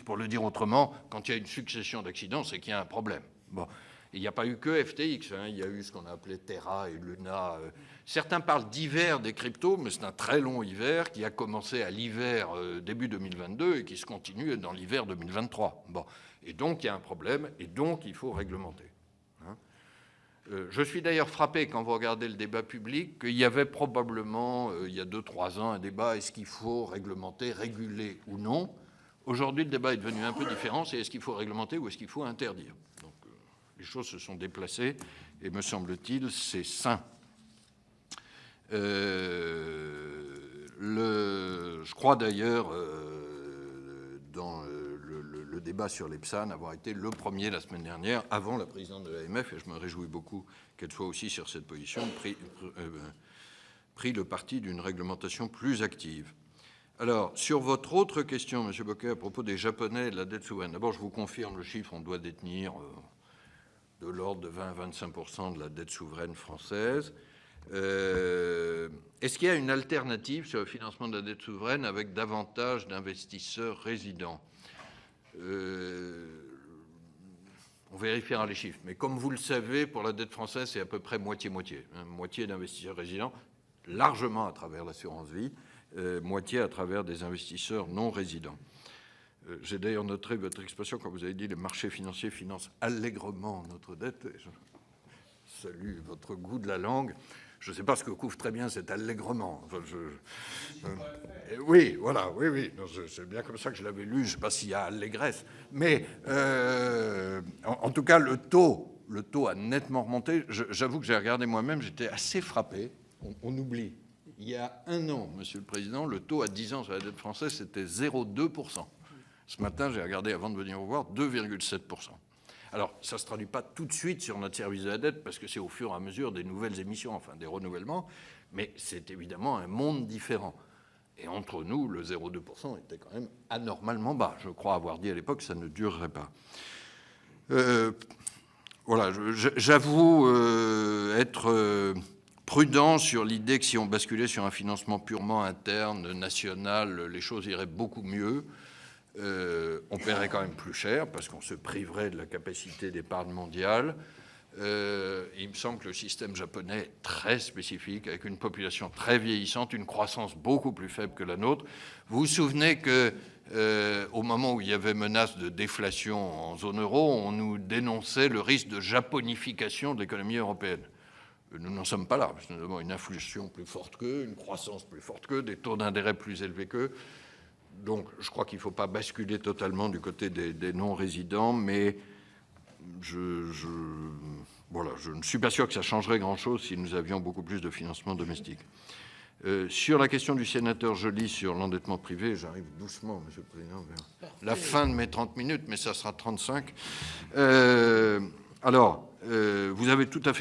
Pour le dire autrement, quand il y a une succession d'accidents, c'est qu'il y a un problème. Bon. Il n'y a pas eu que FTX, hein. Il y a eu ce qu'on a appelé Terra et Luna. Certains parlent d'hiver des cryptos, mais c'est un très long hiver qui a commencé à l'hiver début 2022 et qui se continue dans l'hiver 2023. Bon. Et donc, il y a un problème, et donc, il faut réglementer. Hein. Je suis d'ailleurs frappé, quand vous regardez le débat public, qu'il y avait probablement, il y a 2-3 ans, un débat, est-ce qu'il faut réglementer, réguler ou non? Aujourd'hui, le débat est devenu un peu différent, c'est est-ce qu'il faut réglementer ou est-ce qu'il faut interdire? Donc, les choses se sont déplacées, et me semble-t-il, c'est sain. Je crois d'ailleurs, dans le débat sur l'EPSAN, avoir été le premier la semaine dernière, avant la présidente de l'AMF, et je me réjouis beaucoup qu'elle soit aussi sur cette position, pris le parti d'une réglementation plus active. Alors, sur votre autre question, M. Bocquet, à propos des Japonais et de la dette souveraine, d'abord, je vous confirme le chiffre, on doit détenir de l'ordre de 20 à 25% de la dette souveraine française. Est-ce qu'il y a une alternative sur le financement de la dette souveraine avec davantage d'investisseurs résidents? On vérifiera les chiffres, mais comme vous le savez, pour la dette française, c'est à peu près moitié-moitié. Hein, moitié d'investisseurs résidents, largement à travers l'assurance vie, moitié à travers des investisseurs non résidents. J'ai d'ailleurs noté votre expression quand vous avez dit « les marchés financiers financent allègrement notre dette ». Je salue votre goût de la langue. Je ne sais pas ce que couvre très bien cet allègrement. Enfin, oui, voilà, oui. C'est bien comme ça que je l'avais lu. Je ne sais pas s'il y a allégresse. Mais en tout cas, le taux a nettement remonté. J'avoue que j'ai regardé moi-même, j'étais assez frappé. On oublie. Il y a 1 an, Monsieur le Président, le taux à 10 ans sur la dette française, c'était 0,2%. Ce matin, j'ai regardé avant de venir vous voir, 2,7%. Alors, ça ne se traduit pas tout de suite sur notre service de la dette, parce que c'est au fur et à mesure des nouvelles émissions, enfin des renouvellements, mais c'est évidemment un monde différent. Et entre nous, le 0,2% était quand même anormalement bas. Je crois avoir dit à l'époque que ça ne durerait pas. Voilà, j'avoue être prudent sur l'idée que si on basculait sur un financement purement interne, national, les choses iraient beaucoup mieux. On paierait quand même plus cher parce qu'on se priverait de la capacité d'épargne mondiale. Il me semble que le système japonais est très spécifique, avec une population très vieillissante, une croissance beaucoup plus faible que la nôtre. Vous vous souvenez qu'au moment où il y avait menace de déflation en zone euro, on nous dénonçait le risque de japonification de l'économie européenne. Nous n'en sommes pas là. Nous avons une inflation plus forte qu'eux, une croissance plus forte qu'eux, des taux d'intérêt plus élevés qu'eux. Donc, je crois qu'il ne faut pas basculer totalement du côté des non-résidents, mais je ne suis pas sûr que ça changerait grand-chose si nous avions beaucoup plus de financement domestique. Sur la question du sénateur Joly sur l'endettement privé, j'arrive doucement, Monsieur le Président, vers la fin de mes 30 minutes, mais ça sera 35. Alors, vous avez tout à fait